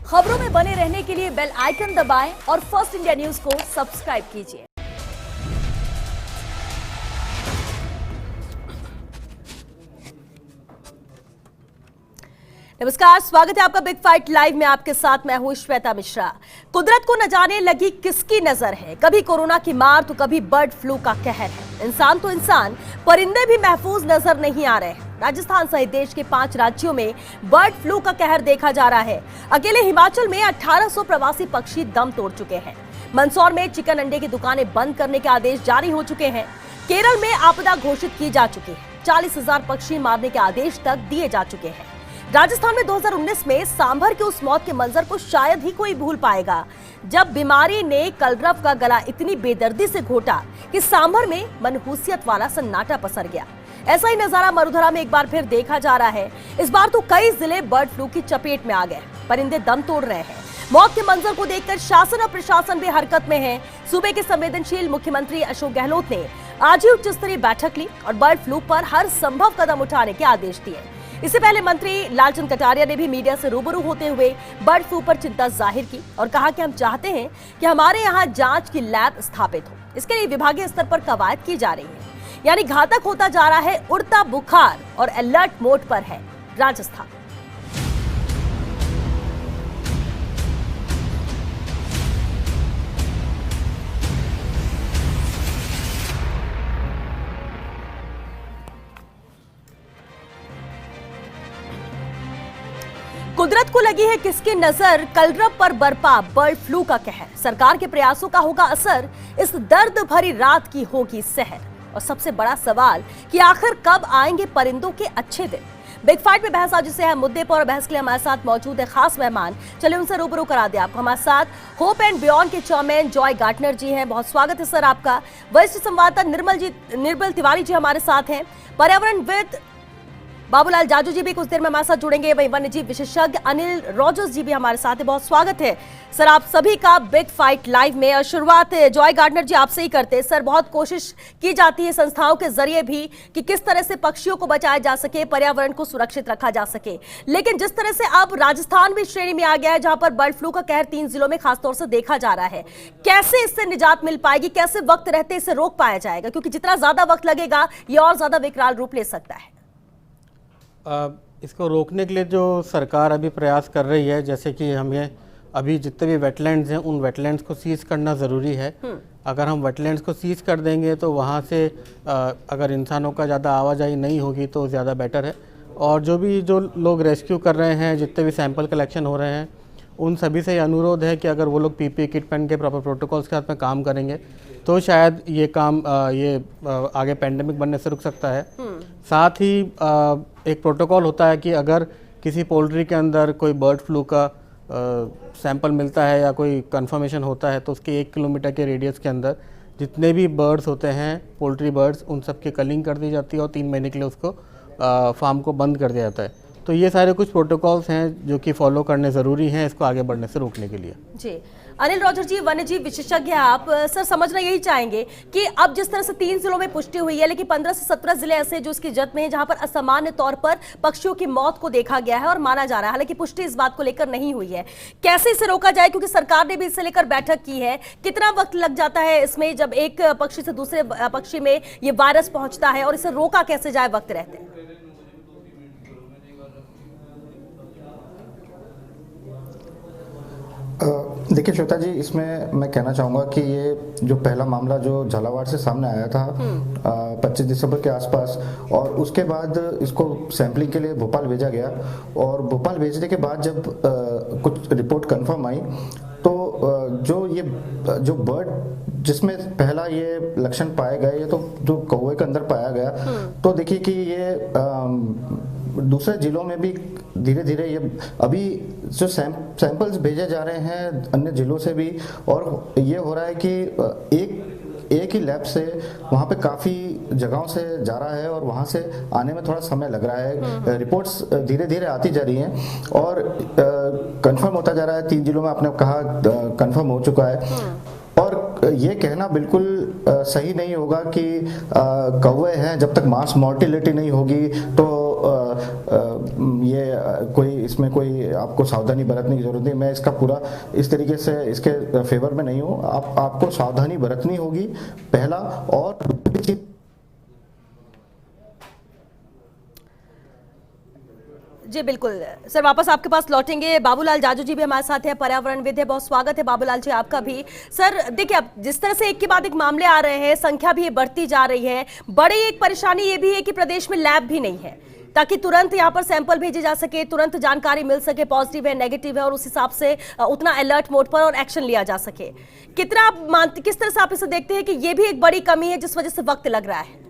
खबरों में बने रहने के लिए बेल आइकन दबाएं और फर्स्ट इंडिया न्यूज को सब्सक्राइब कीजिए। नमस्कार, स्वागत है आपका बिग फाइट लाइव में। आपके साथ मैं हूं श्वेता मिश्रा। कुदरत को न जाने लगी किसकी नजर है, कभी कोरोना की मार तो कभी बर्ड फ्लू का कहर है। इंसान तो इंसान, परिंदे भी महफूज नजर नहीं आ रहे हैं। राजस्थान सहित देश के 5 राज्यों में बर्ड फ्लू का कहर देखा जा रहा है। अकेले हिमाचल में 1800 प्रवासी पक्षी दम तोड़ चुके हैं। मंदसौर में चिकन अंडे की दुकानें बंद करने के आदेश जारी हो चुके हैं। केरल में आपदा घोषित की जा चुकी है। 40,000 पक्षी मारने के आदेश तक दिए जा चुके हैं। राजस्थान में 2019 में सांभर के उस मौत के मंजर को शायद ही कोई भूल पाएगा, जब बीमारी ने कलरव का गला इतनी बेदर्दी से घोटा कि सांभर में मनहूसियत वाला सन्नाटा पसर गया। ऐसा ही नजारा मरुधरा में एक बार फिर देखा जा रहा है। इस बार तो कई जिले बर्ड फ्लू की चपेट में आ गए। परिंदे दम तोड़ रहे हैं। मौत के मंजर को देखकर शासन और प्रशासन भी हरकत में है। सूबे के संवेदनशील मुख्यमंत्री अशोक गहलोत ने आज ही उच्च स्तरीय बैठक ली और बर्ड फ्लू पर हर संभव कदम उठाने के आदेश दिए। इससे पहले मंत्री लालचंद कटारिया ने भी मीडिया से रूबरू होते हुए बर्ड फ्लू पर चिंता जाहिर की और कहा कि हम चाहते हैं कि हमारे यहाँ जांच की लैब स्थापित हो। इसके लिए विभागीय स्तर पर कवायद की जा रही है। यानी घातक होता जा रहा है उड़ता बुखार और अलर्ट मोड पर है राजस्थान। कुदरत को लगी है किसकी नजर, कलरव पर बरपा बर्ड फ्लू का कहर। सरकार के प्रयासों का होगा असर, इस दर्द भरी रात की होगी सहर। और सबसे बड़ा सवाल कि आखिर कब आएंगे परिंदों के अच्छे दिन। बिग फाइट में बहस आज से है मुद्दे पर, और बहस के लिए हमारे साथ मौजूद है खास मेहमान। चलिए उनसे रूबरू करा दे आपको। हमारे साथ होप एंड बियॉन्ड के चेयरमैन जॉय गार्टनर जी हैं, बहुत स्वागत है सर आपका। वरिष्ठ संवाददाता निर्मल तिवारी जी हमारे साथ हैं। पर्यावरणविद बाबूलाल जाजू जी भी कुछ देर में हमारे साथ जुड़ेंगे। वहीं वन्य जीव विशेषज्ञ अनिल रॉजर्स जी भी हमारे साथ हैं। बहुत स्वागत है सर आप सभी का बिग फाइट लाइव में। और शुरुआत जॉय गार्डनर जी आपसे ही करते हैं। सर, बहुत कोशिश की जाती है संस्थाओं के जरिए भी कि किस तरह से पक्षियों को बचाया जा सके, पर्यावरण को सुरक्षित रखा जा सके, लेकिन जिस तरह से अब राजस्थान भी श्रेणी में आ गया है जहां पर बर्ड फ्लू का कहर 3 जिलों में खासतौर से देखा जा रहा है, कैसे इससे निजात मिल पाएगी, कैसे वक्त रहते इसे रोक पाया जाएगा? क्योंकि जितना ज्यादा वक्त लगेगा ये और ज्यादा विकराल रूप ले सकता है। इसको रोकने के लिए जो सरकार अभी प्रयास कर रही है, जैसे कि हमें अभी जितने भी वेटलैंड्स हैं उन वेटलैंड्स को सीज करना ज़रूरी है। अगर हम वेटलैंड्स को सीज कर देंगे तो वहाँ से अगर इंसानों का ज़्यादा आवाजाही नहीं होगी तो ज़्यादा बेटर है। और जो लोग रेस्क्यू कर रहे हैं, जितने भी सैंपल कलेक्शन हो रहे हैं, उन सभी से अनुरोध है कि अगर वो लोग पीपीई किट पहन के प्रॉपर प्रोटोकॉल्स के साथ में काम करेंगे तो शायद ये काम आगे पेंडेमिक बनने से रुक सकता है। साथ ही एक प्रोटोकॉल होता है कि अगर किसी पोल्ट्री के अंदर कोई बर्ड फ्लू का सैंपल मिलता है या कोई कंफर्मेशन होता है तो उसके 1 किलोमीटर के रेडियस के अंदर जितने भी बर्ड्स होते हैं, पोल्ट्री बर्ड्स, उन सब की कलिंग कर दी जाती है और 3 महीने के लिए उसको फार्म को बंद कर दिया जाता है। तो ये सारे कुछ प्रोटोकॉल्स हैं जो कि फॉलो करने ज़रूरी हैं इसको आगे बढ़ने से रोकने के लिए। जी अनिल रॉजर जी, वन्य जीव विशेषज्ञ हैं आप। सर, समझना यही चाहेंगे कि अब जिस तरह से 3 जिलों में पुष्टि हुई है, लेकिन 15 से 17 जिले ऐसे जो इसकी जद में हैं जहां पर असामान्य तौर पर पक्षियों की मौत को देखा गया है और माना जा रहा है, हालांकि पुष्टि इस बात को लेकर नहीं हुई है। कैसे इसे रोका जाए, क्योंकि सरकार ने भी इसे लेकर बैठक की है। कितना वक्त लग जाता है इसमें जब एक पक्षी से दूसरे पक्षी में ये वायरस पहुंचता है, और इसे रोका कैसे जाए वक्त रहते? देखिए श्वेता जी, इसमें मैं कहना चाहूँगा कि ये जो पहला मामला जो झालावाड़ से सामने आया था 25 दिसंबर के आसपास, और उसके बाद इसको सैंपलिंग के लिए भोपाल भेजा गया, और भोपाल भेजने के बाद जब कुछ रिपोर्ट कंफर्म आई तो जो बर्ड जिसमें पहला ये लक्षण पाए गए, ये तो जो कौवे के अंदर पाया गया, तो देखिए कि ये दूसरे जिलों में भी धीरे धीरे ये अभी जो सैंपल्स भेजे जा रहे हैं अन्य जिलों से भी, और ये हो रहा है कि एक ही लैब से वहाँ पे काफ़ी जगहों से जा रहा है और वहाँ से आने में थोड़ा समय लग रहा है। रिपोर्ट्स धीरे धीरे आती जा रही हैं और कंफर्म होता जा रहा है। 3 जिलों में आपने कहा कंफर्म हो चुका है, और ये कहना बिल्कुल सही नहीं होगा कि कौवे हैं, जब तक मास मोर्टिलिटी नहीं होगी तो ये कोई इसमें कोई आपको सावधानी बरतने की जरूरत नहीं। मैं इसका पूरा इस तरीके से इसके फेवर में नहीं हूँ। आपको सावधानी बरतनी होगी पहला। और जी बिल्कुल सर, वापस आपके पास लौटेंगे। बाबूलाल जाजू जी भी हमारे साथ हैं, पर्यावरणविद है। बहुत स्वागत है बाबूलाल जी आपका भी। सर देखिए, अब जिस तरह से एक के बाद एक मामले आ रहे हैं, संख्या भी बढ़ती जा रही है, बड़ी एक परेशानी ये भी है कि प्रदेश में लैब भी नहीं है ताकि तुरंत यहाँ पर सैंपल भेजे जा सके, तुरंत जानकारी मिल सके, पॉजिटिव है नेगेटिव है, और उस हिसाब से उतना अलर्ट मोड पर और एक्शन लिया जा सके। कितना आप मानते, किस तरह से आप इसे देखते हैं कि ये भी एक बड़ी कमी है जिस वजह से वक्त लग रहा है?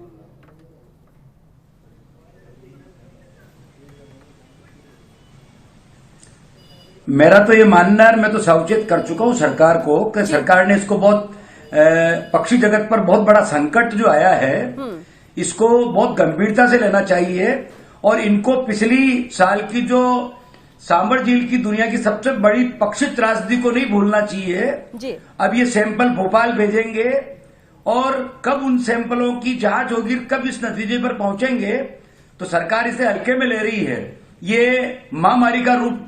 मेरा तो ये मानना है, मैं तो सचेत कर चुका हूं सरकार को कि सरकार ने इसको बहुत पक्षी जगत पर बहुत बड़ा संकट जो आया है इसको बहुत गंभीरता से लेना चाहिए। और इनको पिछली साल की जो सांबर झील की दुनिया की सबसे बड़ी पक्षी त्रासदी को नहीं भूलना चाहिए जी। अब ये सैंपल भोपाल भेजेंगे और कब उन सैंपलों की जांच होगी, कब इस नतीजे पर पहुंचेंगे, तो सरकार इसे हल्के में ले रही है। ये महामारी का रूप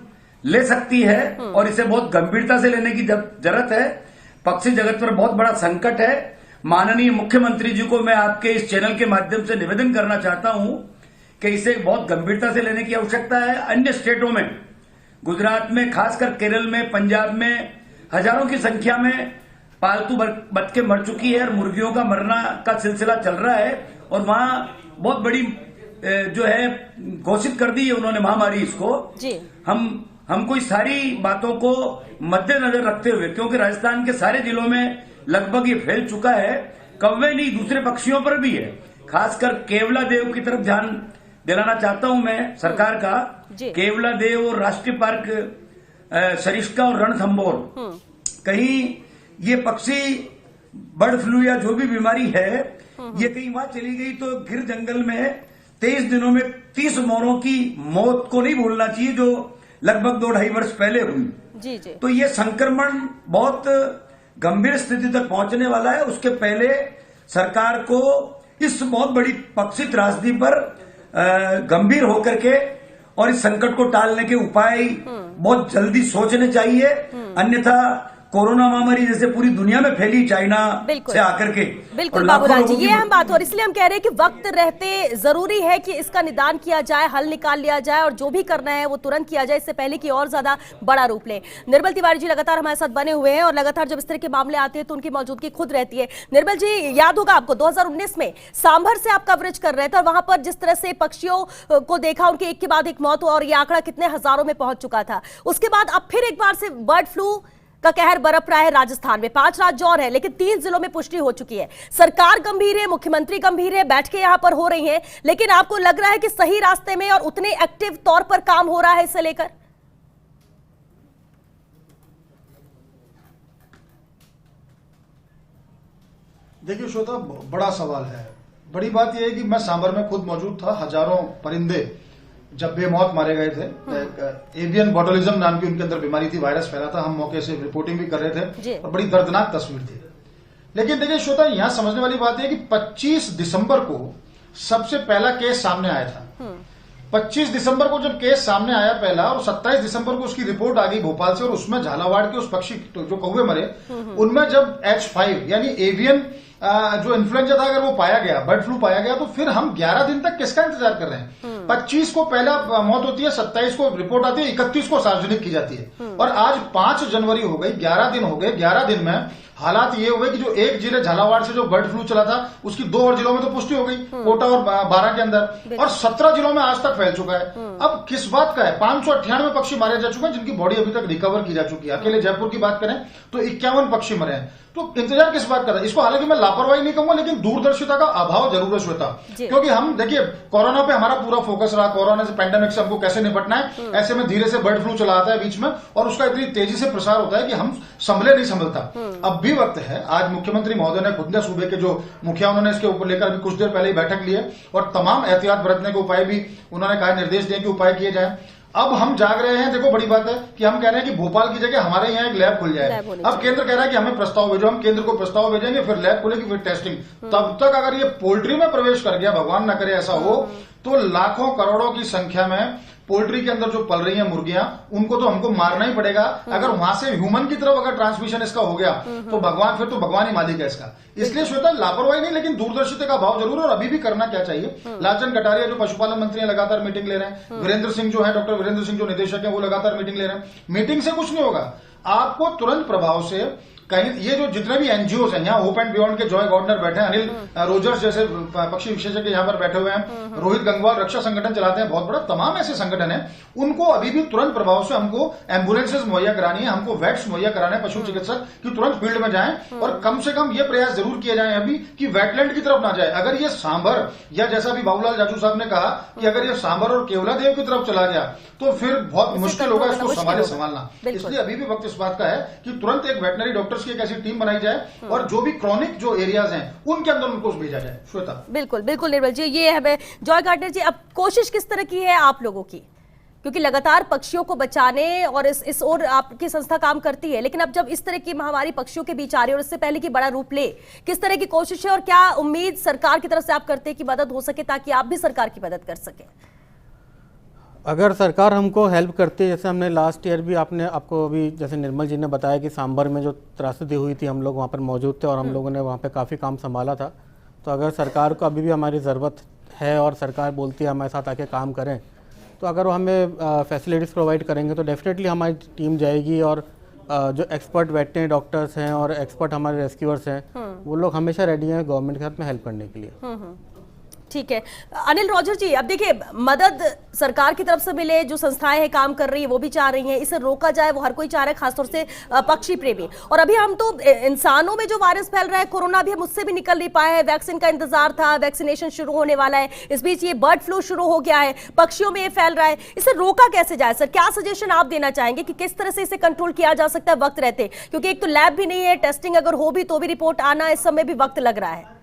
ले सकती है और इसे बहुत गंभीरता से लेने की जरूरत है। पक्षी जगत पर बहुत बड़ा संकट है। माननीय मुख्यमंत्री जी को मैं आपके इस चैनल के माध्यम से निवेदन करना चाहता हूं कि इसे बहुत गंभीरता से लेने की आवश्यकता है। अन्य स्टेटों में, गुजरात में, खासकर केरल में, पंजाब में हजारों की संख्या में पालतू बतखें मर चुकी है और मुर्गियों का मरना का सिलसिला चल रहा है। और वहां बहुत बड़ी जो है घोषित कर दी है उन्होंने महामारी इसको जी। हमको इस सारी बातों को मद्देनजर रखते हुए, क्योंकि राजस्थान के सारे जिलों में लगभग ये फैल चुका है, कौवे नहीं दूसरे पक्षियों पर भी है। खासकर केवला देव की तरफ ध्यान दिलाना चाहता हूं मैं सरकार का। केवला देव और राष्ट्रीय पार्क सरिस्का और रणथंभौर, कहीं ये पक्षी बर्ड फ्लू या जो भी बीमारी है ये कहीं वहां चली गई तो गिर जंगल में 23 दिनों में 30 मोरों की मौत को नहीं भूलना चाहिए, जो लगभग 2-2.5 वर्ष पहले हुई। जी जी। तो ये संक्रमण बहुत गंभीर स्थिति तक पहुंचने वाला है। उसके पहले सरकार को इस बहुत बड़ी पक्षी त्रासदी पर गंभीर होकर के और इस संकट को टालने के उपाय बहुत जल्दी सोचने चाहिए। अन्यथा कोरोना महामारी जैसे पूरी दुनिया में फैली चाइना से आकर के। बिल्कुल बाबूलाल जी, ये अहम बात, और इसलिए हम कह रहे हैं कि वक्त रहते जरूरी है कि इसका निदान किया जाए, हल निकाल लिया जाए, और जो भी करना है वो तुरंत किया जाए, इससे पहले कि और ज्यादा बड़ा रूप ले। निर्मल तिवारी जी लगातार हमारे साथ बने हुए हैं और लगातार जब इस तरह के मामले आते हैं तो उनकी मौजूदगी खुद रहती है। निर्मल जी, याद होगा आपको 2019 में सांभर से आप कवरेज कर रहे थे और वहां पर जिस तरह से पक्षियों को देखा, उनके एक के बाद एक मौत हुआ और ये आंकड़ा कितने हजारों में पहुंच चुका था। उसके बाद अब फिर एक बार से बर्ड फ्लू का कहर बरप रहा है राजस्थान में। 5 राज्य और है, लेकिन 3 जिलों में पुष्टि हो चुकी है। सरकार गंभीर है, मुख्यमंत्री गंभीर है, बैठकें यहां पर हो रही हैं, लेकिन आपको लग रहा है कि सही रास्ते में और उतने एक्टिव तौर पर काम हो रहा है इसे लेकर? देखिए श्रोता, बड़ा सवाल है। बड़ी बात यह है कि मैं सांभर में खुद मौजूद था। हजारों परिंदे जब बेमौत मारे गए थे। एवियन बॉटुलिज्म नाम की उनके अंदर बीमारी थी, वायरस फैला था। हम मौके से रिपोर्टिंग भी कर रहे थे और बड़ी दर्दनाक तस्वीर थी। लेकिन देखिए श्रोता, यहां समझने वाली बात है कि 25 दिसंबर को सबसे पहला केस सामने आया था। 25 दिसंबर को जब केस सामने आया पहला, और 27 दिसंबर को उसकी रिपोर्ट आ गई भोपाल से, और उसमें झालावाड़ के उस पक्षी जो कौवे मरे उनमें जब H5 यानी एवियन जो इन्फ्लुएंजा था अगर वो पाया गया, बर्ड फ्लू पाया गया, तो फिर हम 11 दिन तक किसका इंतजार कर रहे हैं? 25 को पहला मौत होती है, 27 को रिपोर्ट आती है, 31 को सार्वजनिक की जाती है, और आज 5 जनवरी हो गई, 11 दिन हो गए। 11 दिन में हालात ये हुए कि जो एक जिले झालावाड़ से जो बर्ड फ्लू चला था उसकी 2 और जिलों में तो पुष्टि हो गई, कोटा और 12 के अंदर, और 17 जिलों में आज तक फैल चुका है। अब किस बात का है? 598 पक्षी मारे जा चुके हैं जिनकी बॉडी अभी तक रिकवर की जा चुकी है। अकेले जयपुर की बात करें तो 51 पक्षी मरे हैं। तो इंतजार किस बात का था? इसको हालांकि मैं लापरवाही नहीं कहूंगा, लेकिन दूरदर्शिता का अभाव जरूर है श्वेता। क्योंकि हम देखिए, कोरोना पे हमारा पूरा फोकस रहा, कोरोना से, पैंडेमिक से हमको कैसे निपटना है। ऐसे में धीरे से बर्ड फ्लू चला आता है बीच में, और उसका इतनी तेजी से प्रसार होता है कि हम संभले नहीं संभलता। अब भी वक्त है। आज मुख्यमंत्री महोदय ने खुद ने सूबे के जो मुखिया, उन्होंने इसके ऊपर लेकर अभी कुछ देर पहले ही बैठक ली है, और तमाम एहतियात बरतने के उपाय भी उन्होंने कहा, निर्देश दिए कि उपाय किए जाए। अब हम जाग रहे हैं। देखो, बड़ी बात है कि हम कह रहे हैं कि भोपाल की जगह हमारे यहाँ एक लैब खुल जाए। अब केंद्र कह रहा है कि हमें प्रस्ताव भेजो, हम केंद्र को प्रस्ताव भेजेंगे, फिर लैब खुलेगी, फिर टेस्टिंग। तब तक अगर ये पोल्ट्री में प्रवेश कर गया, भगवान न करे ऐसा हो, तो लाखों करोड़ों की संख्या में पोल्ट्री के अंदर जो पल रही हैं मुर्गियां, उनको तो हमको मारना ही पड़ेगा। अगर वहां से ह्यूमन की तरफ अगर ट्रांसमिशन इसका हो गया तो भगवान, फिर तो भगवान ही मालिक है इसका। इसलिए श्वेता, लापरवाही नहीं लेकिन दूरदर्शिता का भाव जरूर। और अभी भी करना क्या चाहिए, लालचंद कटारिया जो पशुपालन मंत्री हैं लगातार मीटिंग ले रहे हैं, वीरेंद्र सिंह जो है, डॉक्टर वीरेंद्र सिंह जो निदेशक हैं वो लगातार मीटिंग ले रहे हैं। मीटिंग से कुछ नहीं होगा, आपको तुरंत प्रभाव से कहीं ये जो जितने भी एनजीओ हैं, यहाँ होप एंड बियॉन्ड के जॉय गवर्नर बैठे हैं, अनिल रोजर्स जैसे पक्षी विशेषज्ञ यहाँ पर बैठे हुए हैं, रोहित गंगवाल रक्षा संगठन चलाते हैं बहुत बड़ा, तमाम ऐसे संगठन हैं। उनको अभी भी तुरंत प्रभाव से हमको एम्बुलेंसेज मुहैया करानी है, हमको वेट्स मुहैया कराना है, पशु चिकित्सक की तुरंत फील्ड में जाएं और कम से कम ये प्रयास जरूर किए जाए अभी कि वेटलैंड की तरफ ना जाए। अगर ये सांभर या जैसा भी बाबूलाल जाजू साहब ने कहा कि अगर ये सांभर और केवलादेव की तरफ चला गया तो फिर बहुत मुश्किल होगा इसको संभालना। इसलिए अभी भी वक्त इस बात का है कि तुरंत एक वेटनरी डॉक्टर्स की एक ऐसी टीम बनाई जाए और जो भी क्रॉनिक जो एरियाज हैं उनके अंदर उनको भेजा जाए। श्वेता, बिल्कुल बिल्कुल निर्मल जी, ये हमें जॉय गार्डनर जी, अब कोशिश किस तरह की है आप लोगों की, क्योंकि लगातार पक्षियों को बचाने और इस ओर आपकी संस्था काम करती है, लेकिन अब जब इस तरह की महामारी पक्षियों के बीच आ रही है और इससे पहले की बड़ा रूप ले, किस तरह की कोशिश है और क्या उम्मीद सरकार की तरफ से आप करते हैं कि मदद हो सके ताकि आप भी सरकार की मदद कर सके? अगर सरकार हमको हेल्प करती है, जैसे हमने लास्ट ईयर भी आपको अभी जैसे निर्मल जी ने बताया कि सांबर में जो त्रासदी हुई थी, हम लोग वहाँ पर मौजूद थे और हम लोगों ने वहाँ पे काफ़ी काम संभाला था। तो अगर सरकार को अभी भी हमारी ज़रूरत है और सरकार बोलती है हमारे साथ आके काम करें, तो अगर वो हमें फैसिलिटीज़ प्रोवाइड करेंगे तो डेफिनेटली हमारी टीम जाएगी और जो एक्सपर्ट वेटनरी डॉक्टर्स हैं और एक्सपर्ट हमारे रेस्क्यूअर्स हैं, वो लोग हमेशा रेडी हैं गवर्नमेंट के साथ में हेल्प करने के लिए। ठीक है अनिल रॉजर जी, अब देखिए मदद सरकार की तरफ से मिले, जो संस्थाएं हैं काम कर रही है वो भी चाह रही हैं, इसे रोका जाए वो हर कोई चाह रहा है, खासतौर से पक्षी प्रेमी। और अभी हम तो इंसानों में जो वायरस फैल रहा है कोरोना, भी हम उससे भी निकल नहीं पाए हैं। वैक्सीन का इंतजार था, वैक्सीनेशन शुरू होने वाला है, इस बीच ये बर्ड फ्लू शुरू हो गया है, पक्षियों में ये फैल रहा है, इसे रोका कैसे जाए? सर क्या सजेशन आप देना चाहेंगे कि किस तरह से इसे कंट्रोल किया जा सकता है वक्त रहते, क्योंकि एक तो लैब भी नहीं है, टेस्टिंग अगर हो भी तो भी रिपोर्ट आना इस समय भी वक्त लग रहा है।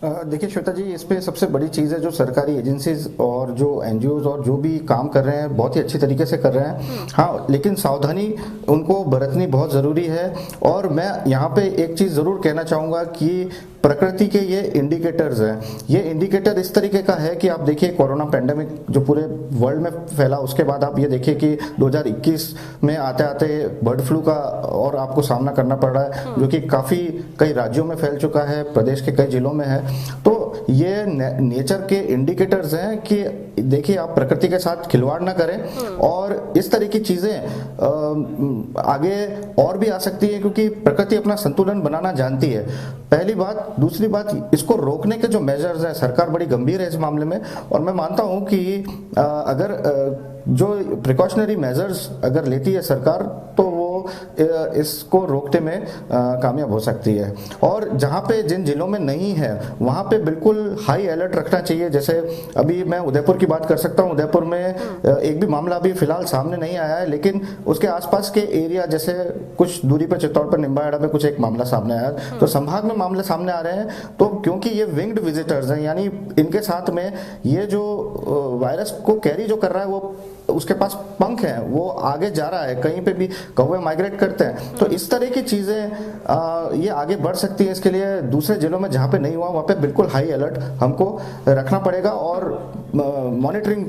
देखिए श्वेता जी, इस पे सबसे बड़ी चीज़ है जो सरकारी एजेंसीज और जो एनजीओज और जो भी काम कर रहे हैं बहुत ही अच्छी तरीके से कर रहे हैं। हाँ, लेकिन सावधानी उनको बरतनी बहुत ज़रूरी है। और मैं यहाँ पे एक चीज़ ज़रूर कहना चाहूँगा कि प्रकृति के ये इंडिकेटर्स हैं, ये इंडिकेटर इस तरीके का है कि आप देखिए कोरोना पेंडेमिक जो पूरे वर्ल्ड में फैला, उसके बाद आप ये देखिए कि 2021 में आते आते बर्ड फ्लू का और आपको सामना करना पड़ रहा है, जो कि काफ़ी कई राज्यों में फैल चुका है, प्रदेश के कई जिलों में है। तो ये नेचर के इंडिकेटर्स हैं कि देखिए आप प्रकृति के साथ खिलवाड़ ना करें और इस तरह की चीज़ें आगे और भी आ सकती है, क्योंकि प्रकृति अपना संतुलन बनाना जानती है, पहली बात। दूसरी बात, इसको रोकने के जो मेजर्स हैं, सरकार बड़ी गंभीर है इस मामले में। और मैं मानता हूं कि अगर जो प्रिकॉशनरी मेजर्स अगर लेती है सरकार तो वो इसको रोकने में कामयाब हो सकती है। और जहां पे जिन जिलों में नहीं है वहां पे बिल्कुल हाई अलर्ट रखना चाहिए। जैसे अभी मैं उदयपुर की बात कर सकता हूं, उदयपुर में एक भी मामला अभी फिलहाल सामने नहीं आया है, लेकिन उसके आसपास के एरिया जैसे कुछ दूरी पर चित्तौड़ पर निम्बाहेड़ा में कुछ एक मामला सामने आया, तो संभाग में मामले सामने आ रहे हैं। तो क्योंकि ये विंग्ड विजिटर्स हैं, यानी इनके साथ में ये जो वायरस को कैरी जो कर रहा है वो उसके पास पंख हैं, वो आगे जा रहा है, कहीं पे भी कौवे माइग्रेट करते हैं। तो इस तरह की चीजें ये आगे बढ़ सकती है। इसके लिए दूसरे जिलों में जहां पे नहीं हुआ वहां पे बिल्कुल हाई अलर्ट हमको रखना पड़ेगा और मॉनिटरिंग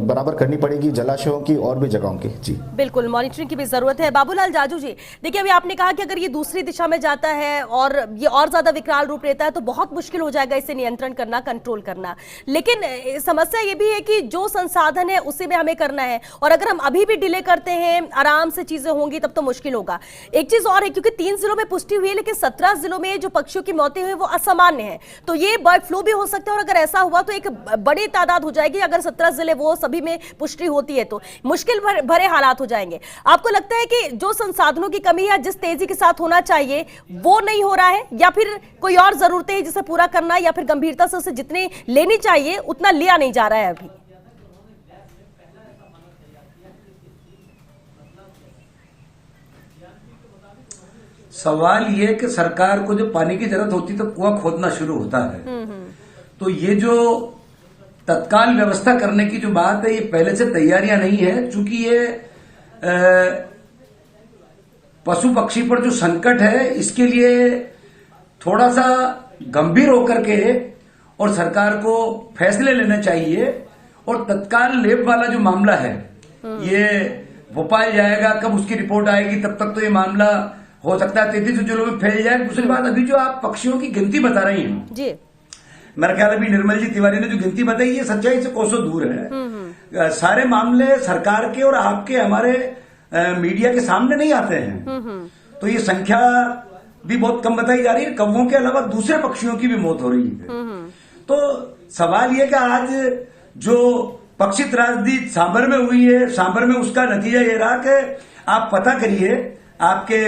बराबर करनी पड़ेगी जलाशयों की और भी जगहों की। जी बिल्कुल, मॉनिटरिंग की भी जरूरत है। बाबूलाल जाजू जी, देखिए अभी आपने कहा कि अगर ये दूसरी दिशा में जाता है और ये और ज्यादा विकराल रूप लेता है तो बहुत मुश्किल हो जाएगा इसे नियंत्रण करना, कंट्रोल करना। लेकिन समस्या ये भी है कि जो संसाधन है उसी में हमें करना है, और अगर हम अभी भी डिले करते हैं, आराम से चीजें होंगी तब तो मुश्किल होगा। एक चीज और है, क्योंकि 3 जिलों में पुष्टि हुई है लेकिन 17 जिलों में जो पक्षियों की मौतें हुई वो असामान्य है, तो ये बर्ड फ्लू भी हो सकता है। और अगर ऐसा हुआ तो एक बड़ी तादाद हो जाएगी। अगर 17 जिले वो सभी में पुष्टि होती है तो मुश्किल भरे हालात हो जाएंगे। आपको लगता है कि जो संसाधनों की कमी है, जिस तेजी के साथ होना चाहिए वो नहीं हो रहा है, या फिर कोई और जरूरतें हैं जिसे पूरा करना, या फिर गंभीरता से उसे जितनी लेनी चाहिए उतना लिया नहीं जा रहा है अभी? सवाल ये कि सरकार को जो पानी की जरूरत होती है तो कुआं खोदना शुरू होता है। तो ये जो तत्काल व्यवस्था करने की जो बात है, ये पहले से तैयारियां नहीं है। चूंकि ये पशु पक्षी पर जो संकट है, इसके लिए थोड़ा सा गंभीर होकर के और सरकार को फैसले लेने चाहिए। और तत्काल लेब वाला जो मामला है ये भोपाल जाएगा, कब उसकी रिपोर्ट आएगी तब तक तो ये मामला हो सकता है 33 जिलों में फैल जाए। दूसरी बात, अभी जो आप पक्षियों की गिनती बता रही हैं जी, मेरा ख्याल अभी निर्मल जी तिवारी ने जो गिनती बताई ये सच्चाई से कोसों दूर है। सारे मामले सरकार के और आपके हमारे मीडिया के सामने नहीं आते हैं। तो ये संख्या भी बहुत कम बताई जा रही है। कौवों के अलावा दूसरे पक्षियों की भी मौत हो रही है। तो सवाल ये कि आज जो पक्षी त्रासदी सांभर में हुई है, सांभर में उसका नतीजा ये रहा कि आप पता करिए आपके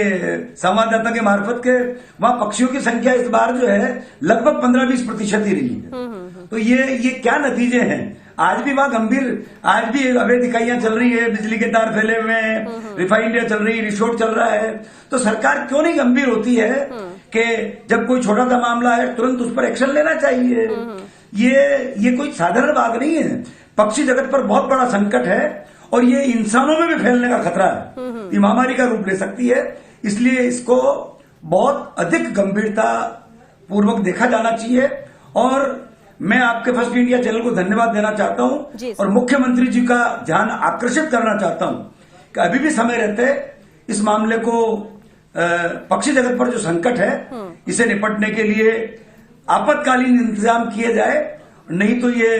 संवाददाता के मार्फत के वहां पक्षियों की संख्या इस बार जो है लगभग 15-20% ही रही है। तो ये क्या नतीजे हैं? आज भी वहां गंभीर, आज भी अवैध इकाइयां चल रही है, बिजली के तार फैले हुए हैं, रिफाइनरियां चल रही है, रिसोर्ट चल रहा है। तो सरकार क्यों नहीं गंभीर होती है कि जब कोई छोटा सा मामला है तुरंत उस पर एक्शन लेना चाहिए। ये कोई साधारण बात नहीं है। पक्षी जगत पर बहुत बड़ा संकट है और ये इंसानों में भी फैलने का खतरा है। ये महामारी का रूप ले सकती है। इसलिए इसको बहुत अधिक गंभीरता पूर्वक देखा जाना चाहिए। और मैं आपके फर्स्ट इंडिया चैनल को धन्यवाद देना चाहता हूं और मुख्यमंत्री जी का ध्यान आकर्षित करना चाहता हूं कि अभी भी समय रहते इस मामले को पक्षी जगत पर जो संकट है इसे निपटने के लिए आपातकालीन इंतजाम किए जाए। नहीं तो ये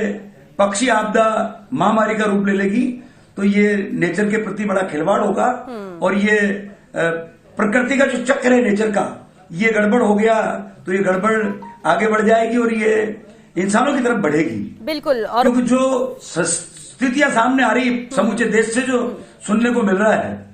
पक्षी आपदा महामारी का रूप ले लेगी तो ये नेचर के प्रति बड़ा खिलवाड़ होगा और ये प्रकृति का जो चक्र है नेचर का, ये गड़बड़ हो गया तो ये गड़बड़ आगे बढ़ जाएगी और ये इंसानों की तरफ बढ़ेगी। बिल्कुल। और क्योंकि जो स्थितियां सामने आ रही समूचे देश से जो सुनने को मिल रहा है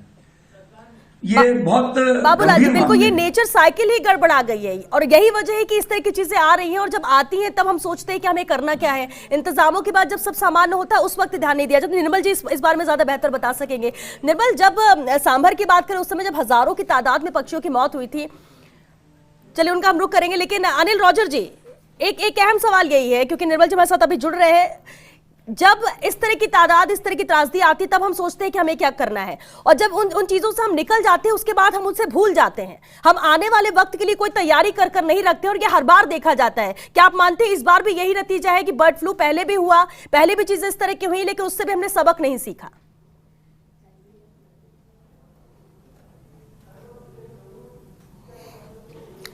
ये बहुत बाबूलाल जी, बिल्कुल ये नेचर साइकिल ही गड़बड़ा गई है और यही वजह है कि इस तरह की चीजें आ रही हैं और जब आती हैं तब हम सोचते हैं कि हमें करना क्या है। इंतजामों के बाद जब सब सामान्य होता है उस वक्त ध्यान नहीं दिया। जब निर्मल जी इस बारे में ज्यादा बेहतर बता सकेंगे। निर्मल, जब सांभर की बात करें उस समय जब हजारों की तादाद में पक्षियों की मौत हुई थी, चलिए उनका हम रुख करेंगे, लेकिन अनिल रॉजर जी, एक अहम सवाल यही है क्योंकि निर्मल जी हमारे साथ अभी जुड़ रहे हैं, जब इस तरह की तादाद, इस तरह की त्रासदी आती तब हम सोचते हैं कि हमें क्या करना है और जब उन चीजों से हम निकल जाते हैं उसके बाद हम उनसे भूल जाते हैं। हम आने वाले वक्त के लिए कोई तैयारी कर नहीं रखते और ये हर बार देखा जाता है। क्या आप मानते हैं इस बार भी यही नतीजा है कि बर्ड फ्लू पहले भी हुआ, पहले भी चीजें इस तरह की हुई लेकिन उससे भी हमने सबक नहीं सीखा?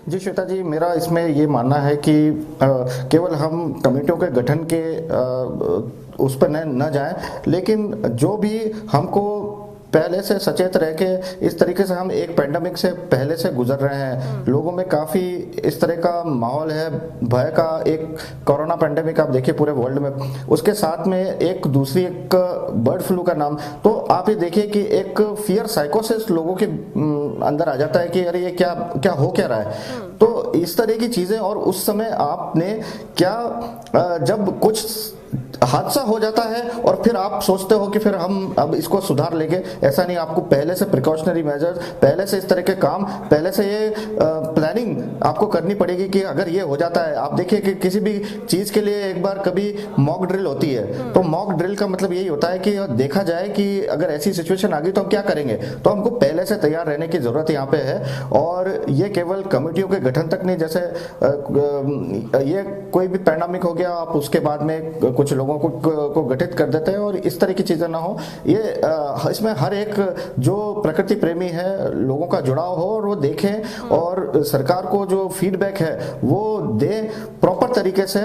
जी श्वेता जी, मेरा इसमें ये मानना है कि केवल हम कमेटियों के गठन के उस पर न जाएं, लेकिन जो भी हमको पहले से सचेत रह के, इस तरीके से हम एक पेंडेमिक से पहले से गुजर रहे हैं, लोगों में काफ़ी इस तरह का माहौल है भय का। एक कोरोना पेंडेमिक आप देखिए पूरे वर्ल्ड में, उसके साथ में एक दूसरी एक बर्ड फ्लू का नाम, तो आप ये देखिए कि एक फियर साइकोसिस लोगों के अंदर आ जाता है कि अरे ये क्या हो क्या रहा है। तो इस तरह की चीज़ें, और उस समय आपने क्या जब कुछ हादसा हो जाता है और फिर आप सोचते हो कि फिर हम अब इसको सुधार लेंगे, ऐसा नहीं। आपको पहले से प्रिकॉशनरी मेजर्स, पहले से इस तरह के काम, पहले से ये प्लानिंग आपको करनी पड़ेगी कि अगर ये हो जाता है। आप देखिए कि किसी भी चीज के लिए एक बार कभी मॉक ड्रिल होती है, तो मॉक ड्रिल का मतलब यही होता है कि देखा जाए कि अगर ऐसी सिचुएशन आ गई तो हम क्या करेंगे। तो हमको पहले से तैयार रहने की जरूरत यहाँ पे है। और ये केवल कमेटियों के गठन तक नहीं, जैसे ये कोई भी पैंडेमिक हो गया, आप उसके बाद में कुछ लोगों को गठित कर देते हैं और इस तरह की चीजें ना हो। ये इसमें हर एक जो प्रकृति प्रेमी है, लोगों का जुड़ाव हो और वो देखें और सरकार को जो फीडबैक है वो दे प्रॉपर तरीके से,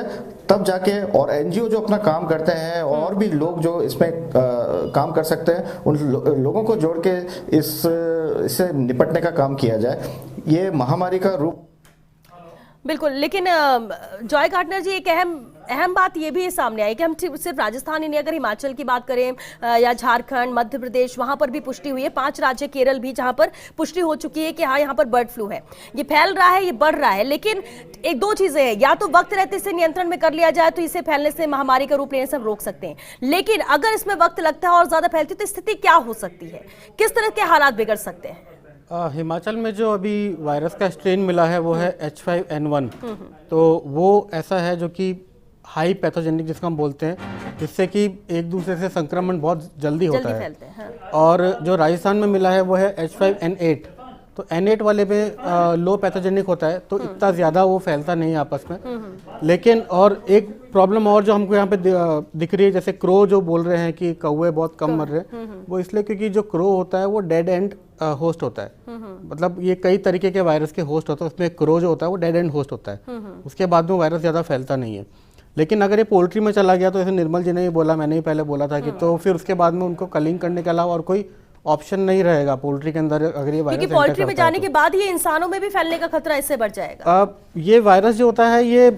तब जाके। और एनजीओ जो अपना काम करते हैं और भी लोग जो इसमें काम कर सकते हैं, उन लोगों को जोड़ के इससे निपटने का काम किया जाए। ये महामारी का रूप बिल्कुल। लेकिन जॉय गार्डनर जी, एक अहम बात ये भी सामने आई कि हम सिर्फ राजस्थान ही नहीं, अगर हिमाचल की बात करें या झारखंड, मध्य प्रदेश, वहां पर भी पुष्टि हुई है। 5 राज्य, केरल भी, जहां पर पुष्टि हो चुकी है कि हाँ यहाँ पर बर्ड फ्लू है, ये फैल रहा है, ये बढ़ रहा है। लेकिन एक दो चीजें हैं, या तो वक्त रहते इसे नियंत्रण में कर लिया जाए तो इसे फैलने से, महामारी का रूप लेने से हम रोक सकते हैं, लेकिन अगर इसमें वक्त लगता है और ज्यादा फैलती है तो स्थिति क्या हो सकती है, किस तरह के हालात बिगड़ सकते हैं? हिमाचल में जो अभी वायरस का स्ट्रेन मिला है वो है H5N1। तो वो ऐसा है जो कि हाई पैथोजेनिक जिसको हम बोलते हैं, जिससे कि एक दूसरे से संक्रमण बहुत जल्दी होता है। फैलते हैं, हाँ। और जो राजस्थान में मिला है वो है H5N8। तो N8 वाले में लो पैथोजेनिक होता है, तो इतना ज़्यादा वो फैलता नहीं है आपस में। लेकिन और एक प्रॉब्लम और जो हमको यहाँ पे दिख रही है, जैसे क्रो जो बोल रहे हैं कि कौवे बहुत कम मर रहे हैं, वो इसलिए क्योंकि जो क्रो होता है वो डेड एंड होस्ट होता है। मतलब ये कई तरीके के वायरस के होस्ट होते हैं, उसमें क्रो जो होता है वो डेड एंड होस्ट होता है, उसके बाद में वायरस ज़्यादा फैलता नहीं है। लेकिन अगर ये पोल्ट्री में चला गया तो जैसे निर्मल जी ने ही बोला, मैंने ही पहले बोला था कि तो फिर उसके बाद में उनको कलिंग करने के अलावा और कोई ऑप्शन नहीं रहेगा पोल्ट्री के अंदर अगर ये वायरस। क्योंकि पोल्ट्री में जाने के बाद ये इंसानों में भी फैलने का खतरा इससे बढ़ जाएगा। ये वायरस जो होता है ये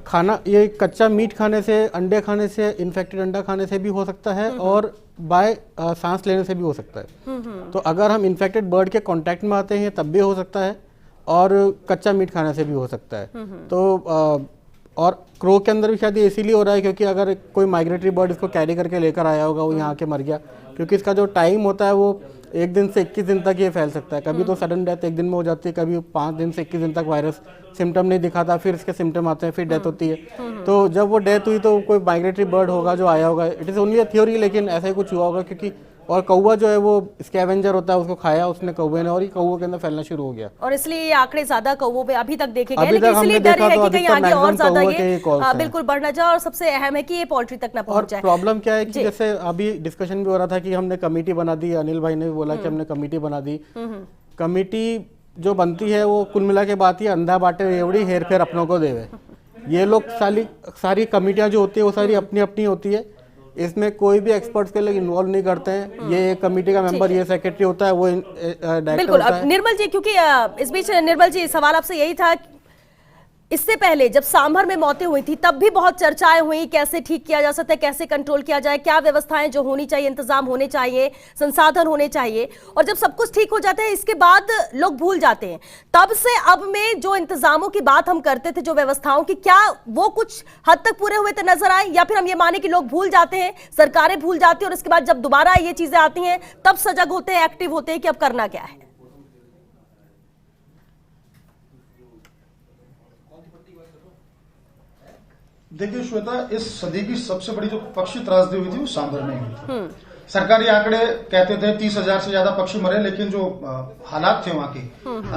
खाना, ये कच्चा मीट खाने से, अंडे खाने से, इन्फेक्टेड अंडा खाने से भी हो सकता है और बाय सांस लेने से भी हो सकता है। तो अगर हम इन्फेक्टेड बर्ड के कांटेक्ट में आते हैं तब भी हो सकता है और कच्चा मीट खाने से भी हो सकता है। तो और क्रो के अंदर भी शायद ये इसीलिए हो रहा है क्योंकि अगर कोई माइग्रेटरी बर्ड इसको कैरी करके लेकर आया होगा, वो यहाँ आके मर गया, क्योंकि इसका जो टाइम होता है वो 1 दिन से 21 दिन तक ये फैल सकता है। कभी तो सडन डेथ 1 दिन में हो जाती है, कभी 5 दिन से 21 दिन तक वायरस सिम्टम नहीं दिखाता, फिर इसके सिम्टम आते हैं, फिर डेथ होती है। तो जब वो डेथ हुई तो कोई माइग्रेटरी बर्ड होगा जो आया होगा, it is only a theory, लेकिन ऐसा ही कुछ हुआ होगा क्योंकि और कौवा जो है वो स्कैवेंजर होता है, उसको खाया उसने कौवे ने और ये कौवे के अंदर फैलना शुरू हो गया। और इसलिए ये आंकड़े ज्यादा कौवों पे अभी तक देखे गए, अभी लेकिन तक हमने इसलिए डर देखा है तो कि कहीं आगे और ज्यादा कौवे के ये ही calls हैं। बिल्कुल बढ़ ना जाए और सबसे अहम है कि ये पोल्ट्री तक ना और पहुंच जाए। प्रॉब्लम क्या है कि जी। जैसे अभी डिस्कशन भी हो रहा था कि हमने कमेटी बना दी, अनिल भाई ने भी बोला कि हमने कमेटी बना दी। कमेटी जो बनती है वो कुल मिला के बात ही अंधा बाटे एवड़ी हेर फेर अपनों को देवे। ये लोग सारी कमेटियां जो होती है वो सारी अपनी अपनी होती है, इसमें कोई भी एक्सपर्ट्स के लिए इन्वॉल्व नहीं करते हैं। ये कमेटी का मेंबर, ये सेक्रेटरी होता है, वो डायरेक्टर बिल्कुल। होता अब है। निर्मल जी, क्योंकि इस बीच निर्मल जी सवाल आपसे यही था, इससे पहले जब सांभर में मौतें हुई थी तब भी बहुत चर्चाएं हुई, कैसे ठीक किया जा सकता है, कैसे कंट्रोल किया जाए, क्या व्यवस्थाएं जो होनी चाहिए, इंतजाम होने चाहिए, संसाधन होने चाहिए। और जब सब कुछ ठीक हो जाता है इसके बाद लोग भूल जाते हैं। तब से अब में जो इंतजामों की बात हम करते थे, जो व्यवस्थाओं की, क्या वो कुछ हद तक पूरे हुए तो नजर आए, या फिर हम ये माने कि लोग भूल जाते हैं, सरकारें भूल जाती है और उसके बाद जब दोबारा ये चीजें आती हैं तब सजग होते हैं, एक्टिव होते हैं कि अब करना क्या है? देखिए श्वेता, इस सदी की सबसे बड़ी जो पक्षी त्रासदी हुई थी वो सांभर में हुई थी। सरकारी आंकड़े कहते थे 30,000 से ज्यादा पक्षी मरे, लेकिन जो हालात थे वहां के,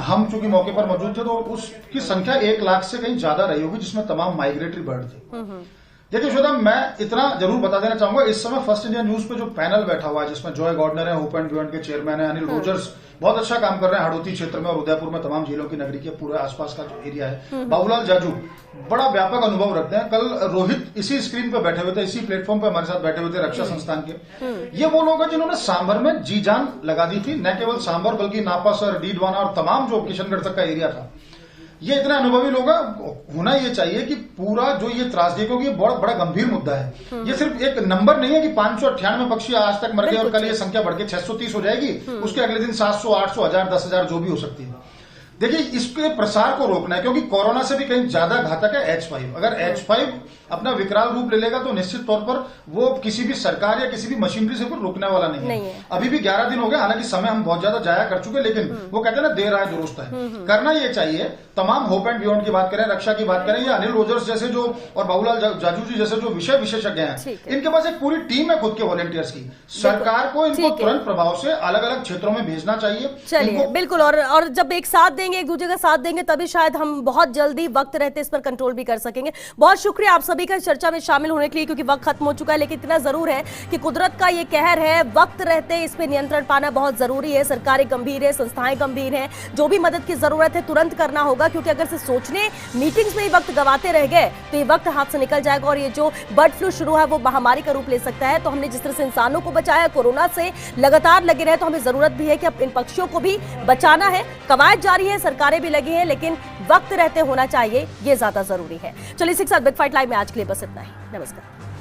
हम चूंकि मौके पर मौजूद थे तो उसकी संख्या 1 लाख से कहीं ज्यादा रही होगी, जिसमें तमाम माइग्रेटरी बर्ड थे। देखिए श्वेता, मैं इतना जरूर बता देना चाहूंगा, इस समय फर्स्ट इंडिया न्यूज पे जो पैनल बैठा हुआ है, जिसमें जॉय गॉर्डनर है, होप एंड बियॉन्ड के चेयरमैन है, अनिल रोजर्स बहुत अच्छा काम कर रहे हैं हड़ौती क्षेत्र में और उदयपुर में, तमाम झीलों की नगरी के पूरे आसपास का जो एरिया है। बाबूलाल जाजू बड़ा व्यापक अनुभव रखते हैं। कल रोहित इसी स्क्रीन पे बैठे हुए थे, इसी प्लेटफॉर्म पे हमारे साथ बैठे हुए थे, रक्षा संस्थान के। ये वो लोग हैं जिन्होंने सांभर में जी जान लगा दी थी, न केवल सांभर बल्कि नापासर, डीडवाना और तमाम जो किशनगढ़ तक का एरिया था। ये इतने अनुभवी लोग होना ये चाहिए कि पूरा जो ये त्रासदी, क्योंकि ये बहुत बड़ा गंभीर मुद्दा है। ये सिर्फ एक नंबर नहीं है कि 598 पक्षी आज तक मर गए और कल ये संख्या बढ़ के 630 हो जाएगी, उसके अगले दिन 700, 800, 1000, 10,000 जो भी हो सकती है। देखिए, इसके प्रसार को रोकना है क्योंकि कोरोना से भी कहीं ज्यादा घातक है H5। अगर H5 अपना विकराल रूप ले लेगा तो निश्चित तौर पर वो किसी भी सरकार या किसी भी मशीनरी से रुकने वाला नहीं है। अभी भी 11 दिन हो गए, हालांकि समय हम बहुत ज्यादा जाया कर चुके, लेकिन वो कहते हैं ना, देर आए दुरुस्त है। करना ये चाहिए, तमाम होप एंड बियॉन्ड की बात करें, रक्षा की बात करें, या अनिल रोजर्स जैसे जो और बाबूलाल जाजू जी जैसे जो विषय विशेषज्ञ हैं, इनके पास एक पूरी टीम है खुद के वॉलंटियर्स की। सरकार को इनको तुरंत प्रभाव से अलग अलग क्षेत्रों में भेजना चाहिए। चलिए, बिल्कुल। और जब एक साथ देंगे, एक दूसरे का साथ देंगे, तभी शायद हम बहुत जल्दी वक्त रहते इस पर कंट्रोल भी कर सकेंगे। बहुत शुक्रिया आप सभी का चर्चा में शामिल होने के लिए, क्योंकि वक्त खत्म हो चुका है, लेकिन इतना जरूर है कि कुदरत का ये कहर है, वक्त रहते इस पे नियंत्रण पाना बहुत जरूरी है। सरकारें गंभीर है, संस्थाएं गंभीर हैं, जो भी मदद की जरूरत है तुरंत करना होगा, क्योंकि अगर से सोचने मीटिंग्स में ही वक्त गवाते रह गए तो ये वक्त हाथ से निकल जाएगा और ये जो बर्ड फ्लू शुरू है वो महामारी का रूप ले सकता है। तो हमने जिस तरह से इंसानों को बचाया, कोरोना से लगातार लगे रहे, तो हमें जरूरत भी है कि अब इन पक्षियों को भी बचाना है। कवायद जारी है, सरकारें भी लगी हैं, लेकिन वक्त रहते होना चाहिए, ये ज्यादा जरूरी है। चलिए, इसी के साथ बिग फाइट लाइव में आज के लिए बस इतना ही। नमस्कार।